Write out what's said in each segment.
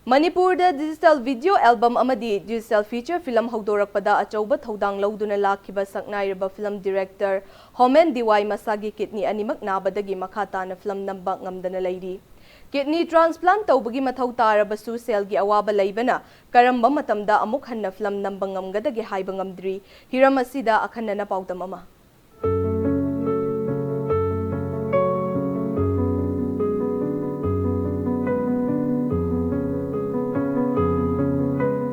Manipurda digital video album amadi digital feature film haudorakpada achauba thodang lauduna lakhiba saknairaba film director Homen Diwai masagi kidney animak nabadagi makhatana film namba ngamdana leiri. Kidney transplant tawbagi mathau tarabasu selgi awaba leibana karamba matamda amuk hanna film namba ngamgadagi haiba ngamdri hiram asida akhanna na paudam ama.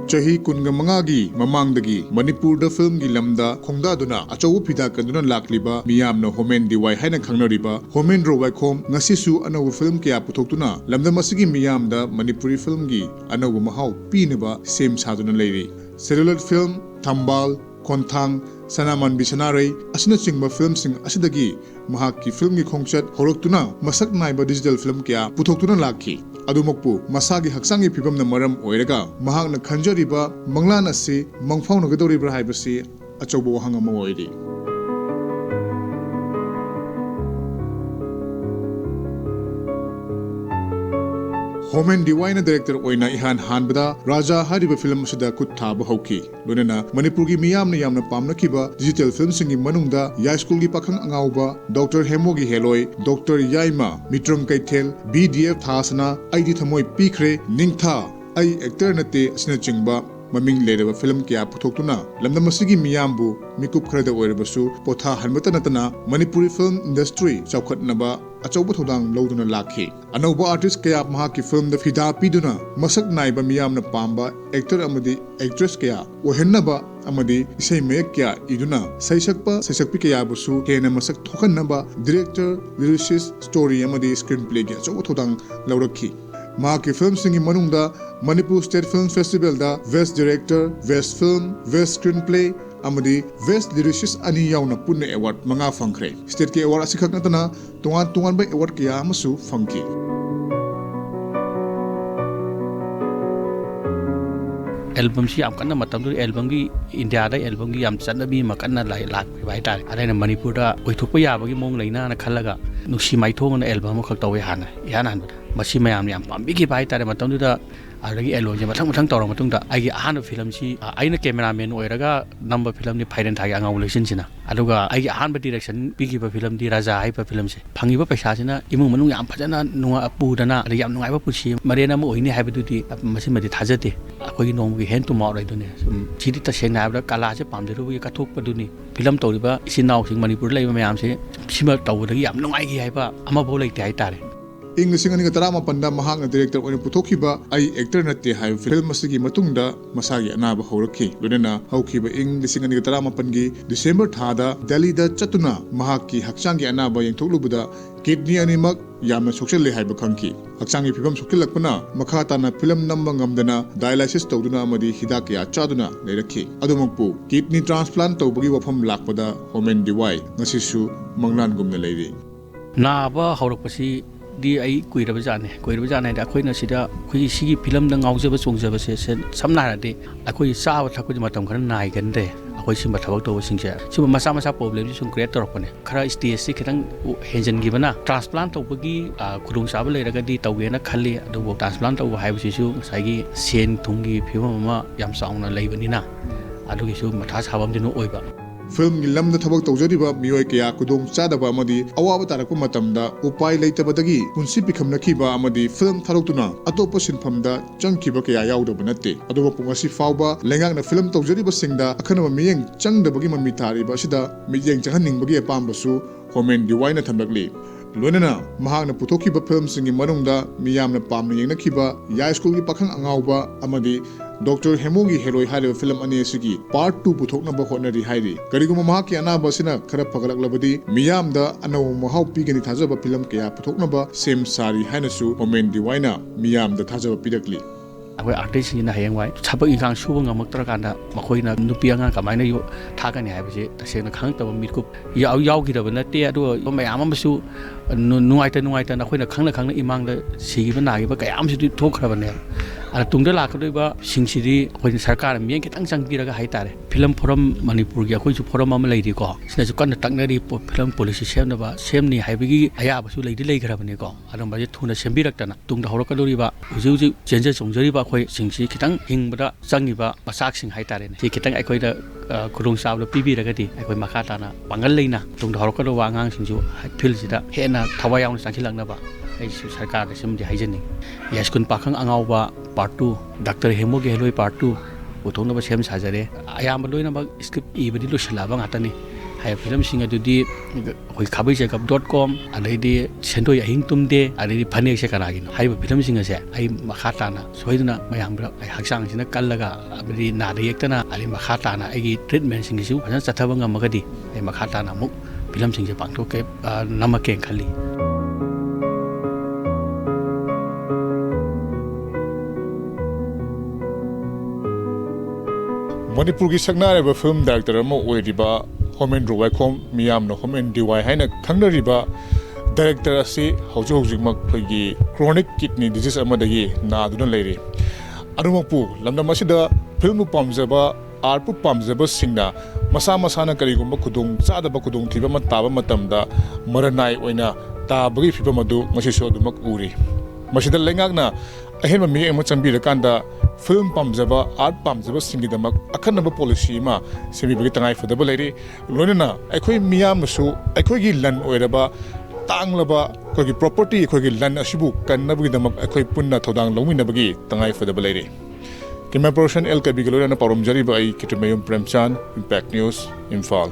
Chahi kunga mangagi mamangdagi Manipurda film gi lamda khongdaduna achau phida kaduna lakliba miyamna Homen Diwai haina khangnariba Homen Rowai khom ngasisu anaw film kya puthokuna lamda masigi miyamda Manipuri film gi anaw mahau pineba sem saduna leiri cellular film Thambal Konthang Sanaman Bisanarei asina chingba film sing asidagi mahakki film gi khongchat horoktuna masak naiba digital film kya puthokuna lakhi adumokpu masagi haksangi phibamna maram oiraga mahakna khanjariba manglan ase mangfauna gadoribra haibasi achaubo wahang ama oiri Homen Diwai na director oina ihan hanbada Raja hariba film asida kut thaba hauki lonena Manipur gi miyam na yamna pamna kiba digital film singi manungda ya school gi pakhang angauba Dr. Hemo gi heloi Dr. Yaima Mitram Kaithel BDF thasana aidi thamoi pikre ningtha ai actor nate asina chingba maming lereba film kya puthokuna lamda masigi miyambu mikup khrada oirabasu potha hanbata natana Manipuri film industry chawkhatnaba achauba thodang loduna lakhi anauba artist kaya mahaki film da fida piduna masak naiba miyamna pamba actor amadi actress kaya ohennaba amadi isai mek kya iduna saisakpi kaya busu hena masak thokannaba director lyricist story amadi screenplay kya achauba thodang laurakhi Mahaki film singi manungda Manipur State Film Festival da Best Director, Best Film, Best Screenplay, amadi Best Lyricist ani yauna punna award manga fangkre. State ke award asikak natana tungan ba award kaya masu fangki. Album si am kanna matam tu album gi India da album gi am channa bi makanna lai lak bai tar adai na Manipur da oithokpa ya bagi mong leina na khallaga nusi mai thong na album khak tawe hana yana han masi mayam yam pambi gi bai tar matam tu da adagi elo je mathang tawra matung da ai gi ahana film si aina cameraman oiraga number film ni phairen thagi angau lesin sina aduga ai gi ahana direction bi gi ba film di Raja hai ba film se phangi ba paisa sina imung manung yam phajana nuwa apu dana ri yam nungai ba pusi marena mo oini haiba du di masi madi thajate akoi nong gi hen tu ma rai du ne chidi ta seng na ba kala se pamderu gi kathok pa du ni film tawriba isinau sing Manipur lai mayam se sima tawdagi yam nungai gi haiba ama bo lai tai tare ing singa ninga tarama panda mahang director oina puthokiba ai actor natte hai film asigi matungda masagi anaba horakhi lonena haukiba ing singa ninga tarama pangi December thada Delhi da chatuna mahaki hakchangi anaba yengthoklubuda kidney animak yamna sokselle haiba khangki hakchangi phibam sokilakpana makhatana film namba ngamdana dialysis tawduna amadi hidak ya chaduna leirakhi adumokpu kidney transplant tawbagi wafam lakpada Homen Diwai ngasisu manglan gumna leiri na ba horakpasi di ai kuiraba jane da akhoi na sida khoi sigi film da ngaujaba chongjaba se samna rade akhoi sawa thakoi matam khana nai gan de akhoi simba thabak to singse siba masa problem sum create torpane khara stage si khitang henjan gi bana transplant tawbagi khudung saba leiraga di tawena khalli adu transplant taw haibu sisu saigi sen thungi phimam ma yam sauna leibani na adu gi su matha sabam dinu oiba film gi lamda thabak tawjariba miyoi kaya kudong chadaba amadi awaba tarakpa matamda upai leitabadagi punsi pikhamnakhiba amadi film tharoktuna atopa sinphamda changkhiba kaya yaudaba natte aduba pungasi fawba lengakna film tawjariba singda akhanaba miyeng changdabagi mami thariba asida miyeng changhanningbagi apambasu Homen Diwai na thamlakli lonena mahakna puthokiba film singi manungda miyamna pamna yengnakhiba ya school gi pakhang angauba amadi Dr. Hemo gi heroi hariba film ani asigi part 2 puthoknaba hotnari hairi kariguma mahaki anaba sina khara phagalaklabadi miyamda anaw mahau pigani thajaba film kaya puthoknaba sem sari hainasu Homen Diwai na miyamda thajaba pidakli akoi artist ni na hayang wai thabak ingang suba ngamak kanda makoi na nupi anga kamaina yo thagani haibase tasena khangtaba mitkup yaw giraba natte adu mayam amasu nuaita na khoi na khangna imangda sigiba nagiba kayam si thokhrabane ꯇꯨꯡꯗ ꯂꯥꯛꯀꯗꯧꯔꯤꯕ ꯁꯤꯡꯁꯤꯗꯤ ꯑꯩꯈꯣꯏꯅ ꯁꯔꯀꯥꯔꯅ ꯃꯤꯠꯌꯦꯡ ꯈꯤꯇꯪ ꯆꯪꯕꯤꯔꯒ ꯍꯥꯏꯇꯥꯔꯦ film form ꯃꯅꯤꯄꯨꯔꯒꯤ ꯑꯩꯈꯣꯏꯁꯨ form ꯑꯃ ꯂꯩꯔꯤꯀꯣ ꯁꯤꯅꯁꯨ ꯀꯟꯅ ꯇꯛꯅꯔꯤ ꯐꯤꯂꯝ ꯄꯣꯂꯤꯁꯤ ꯁꯦꯝꯅꯤ ꯍꯥꯏꯕꯒꯤ ꯑꯌꯥꯕꯁꯨ ꯂꯩꯈ꯭ꯔꯕꯅꯤꯀꯣ ꯑꯗꯨꯝꯕꯁꯦ ꯊꯨꯅ ꯁꯦꯝꯕꯤꯔꯛꯇꯅ ꯇꯨꯡꯗ ꯍꯧꯔꯛꯀꯗꯧꯔꯤꯕ ꯍꯧꯖꯤꯛ ꯆꯦꯟꯖ ꯆꯣꯡꯖꯔꯤꯕ ꯑꯩꯈꯣꯏꯁꯤꯡꯁꯤ ꯈꯤꯇꯪ ꯍꯤꯡꯕꯗ ꯆꯪꯉꯤꯕ ꯃꯆꯥꯛꯁꯤꯡ ꯍꯥꯏꯇꯥꯔꯦꯅꯦ ꯁꯤ ꯈꯤꯇꯪ ꯑꯩꯈꯣꯏꯗ ꯈꯨꯗꯣꯡꯆꯥꯕꯗꯣ ꯄꯤꯕꯤꯔꯒꯗꯤ ꯑꯩꯈꯣꯏ ꯃꯈꯥ ꯇꯥꯅ ꯄꯥꯡꯒꯜ ꯂꯩꯅ ꯇꯨꯡꯗ ꯍꯧꯔꯛꯀꯗꯧꯕ ꯑꯉꯥꯡꯁꯤꯡꯁꯨ ꯐꯤꯜꯁꯤꯗ ꯍꯦꯟꯅ ꯊꯋꯥꯏ ꯌꯥꯎꯅ ꯆꯪꯁꯤꯜꯂꯛꯅꯕ ꯑꯩꯁꯨ ꯁꯔꯀꯥꯔꯗ ꯁꯤꯃꯗꯤ ꯍꯥꯏꯖꯅꯤꯡꯉꯤ ꯌꯥꯏꯁ꯭ꯀꯨꯜ ꯄꯥꯈꯪ ꯑꯉꯥꯎꯕ ꯄꯥꯔꯠ 2 ꯗꯥꯛꯇꯔ ꯍꯦꯃꯣ ꯒꯦꯍꯂꯣꯏ ꯄꯥꯔꯠ 2 ꯄꯨꯊꯣꯛꯅꯕ ꯁꯦꯝ ꯁꯥꯖꯔꯦ ꯑꯌꯥꯝꯕ ꯂꯣꯏꯅꯃꯛ ꯁ꯭ꯀ꯭ꯔꯤꯞ ꯏꯕꯗꯤ ꯂꯣꯏꯁꯤꯜꯂꯛꯑꯕ ꯉꯥꯛꯇꯅꯤ ꯍꯥꯏꯕ ꯐꯤꯂꯝꯁꯤꯡ ꯑꯗꯨꯗꯤ ꯑꯩꯈꯣꯏ ꯈꯥꯕꯩꯖꯦꯀꯞ.com ꯑꯗꯩꯗꯤ ꯁꯦꯟꯗꯣꯏ ꯑꯍꯤꯡ ꯇꯨꯝꯗꯦ ꯑꯗꯩꯗꯤ ꯐꯅꯦꯛꯁꯦ ꯀꯅꯥꯒꯤꯅꯣ ꯍꯥꯏꯔꯤꯕ ꯐꯤꯂꯝꯁꯤꯡ ꯑꯁꯦ ꯑꯩ ꯃꯈꯥ ꯇꯥꯅ ꯁꯣꯏꯗꯅ ꯃꯌꯥꯝꯗ ꯑꯩ ꯍꯛꯆꯥꯡꯁꯤꯅ ꯀꯜꯂꯒ ꯑꯃꯗꯤ ꯅꯥꯗ ꯌꯦꯛꯇꯅ ꯑꯗꯩ ꯃꯈꯥ ꯇꯥꯅ ꯑꯩꯒꯤ ꯇ꯭ꯔꯤꯠꯃꯦꯟꯁꯤꯡꯒꯤꯁꯨ ꯐꯖꯅ ꯆꯠꯊꯕ ꯉꯝꯃꯒꯗꯤ ꯑꯩ ꯃꯈꯥ ꯇꯥꯅ ꯑꯃꯨꯛ ꯐꯤꯂꯝꯁꯤꯡꯁꯦ ꯄꯥꯡꯊꯣꯛꯀꯦ ꯅꯝꯃꯛꯀꯦꯅ ꯈꯜꯂꯤ ꯃꯅꯤꯄꯨꯔꯒꯤ ꯁꯛꯅꯥꯏꯔꯕ ꯐꯤꯂꯝ ꯗꯥꯏꯔꯦꯛꯇꯔ ꯑꯃ ꯑꯣꯏꯔꯤꯕ ꯍꯣꯃꯦꯟ ꯔꯣꯋꯥꯏꯈꯣꯝ ꯃꯤꯌꯥꯝꯅ ꯍꯣꯃꯦꯟ ꯗꯤꯋꯥꯏ ꯍꯥꯏꯅ ꯈꯪꯅꯔꯤꯕ ꯗꯥꯏꯔꯦꯛꯇꯔ ꯑꯁꯤ ꯍꯧꯖꯤꯛꯃꯛ ꯑꯩꯈꯣꯏꯒꯤ ꯀ꯭ꯔꯣꯅꯤꯛ ꯀꯤꯗꯅꯤ ꯗꯤꯖꯤꯁ ꯑꯃꯗꯒꯤ ꯅꯥꯗꯨꯅ ꯂꯩꯔꯤ ꯑꯗꯨꯃꯛꯄꯨ ꯂꯝꯗꯝ ꯑꯁꯤꯗ ꯐꯤꯂꯝꯕꯨ ꯄꯥꯝꯖꯕ ꯑꯥꯔꯠꯄꯨ ꯄꯥꯝꯖꯕꯁꯤꯡꯅ ꯃꯁꯥꯅ ꯀꯔꯤꯒꯨꯝꯕ ꯈꯨꯗꯣꯡꯆꯥꯗꯕ ꯈꯨꯗꯣꯡꯊꯤꯕ ꯑꯃ ꯇꯥꯕ ꯃꯇꯝꯗ ꯃꯔꯅꯥꯏ ꯑꯣꯏꯅ ꯇꯥꯕꯒꯤ ꯐꯤꯕꯝ ꯑꯗꯨ ꯉꯁꯤꯁꯨ ꯑꯗꯨꯃꯛ ꯎꯔꯤ ꯃꯁꯤꯗ ꯂꯩꯉꯥꯛꯅ ꯑꯍꯦꯟꯕ ꯃꯤꯠꯌꯦꯡ ꯑꯃ ꯆꯪꯕꯤꯔꯀꯥꯟꯗ ꯐꯤꯂꯝ ꯄꯥꯝꯖꯕ ꯑꯥꯔꯠ ꯄꯥꯝꯖꯕꯁꯤꯡꯒꯤꯗꯃꯛ ꯑꯈꯟꯅꯕ ꯄꯣꯂꯤꯁꯤ ꯑꯃ ꯁꯦꯝꯕꯤꯕꯒꯤ ꯇꯉꯥꯏꯐꯗꯕ ꯂꯩꯔꯤ ꯂꯣꯏꯅꯅ ꯑꯩꯈꯣꯏ ꯃꯤꯌꯥꯝꯅꯁꯨ ꯑꯩꯈꯣꯏꯒꯤ ꯂꯟ ꯑꯣꯏꯔꯕ ꯇꯥꯡꯂꯕ ꯑꯩꯈꯣꯏꯒꯤ ꯄ꯭ꯔꯣꯄꯔꯇꯤ ꯑꯩꯈꯣꯏꯒꯤ ꯂꯟ ꯑꯁꯤꯕꯨ ꯀꯟꯅꯕꯒꯤꯗꯃꯛ ꯑꯩꯈꯣꯏ ꯄꯨꯟꯅ ꯊꯧꯗꯥꯡ ꯂꯧꯃꯤꯟꯅꯕꯒꯤ ꯇꯉꯥꯏꯐꯗꯕ ꯂꯩꯔꯤ ꯀꯦꯃꯦꯔꯥ ꯄꯔꯁꯟ ꯑꯦꯜ ꯀꯕꯤꯒ ꯂꯣꯏꯅꯅ ꯄꯥꯎꯔꯝꯖꯔꯤꯕ ꯑꯩ ꯈꯤꯇꯃꯌꯨꯝ ꯄ꯭ꯔꯦꯝꯆꯥꯟ ꯏꯝꯄꯦꯛ ꯅ꯭ꯌꯨꯁ ꯏꯝꯐꯥꯜ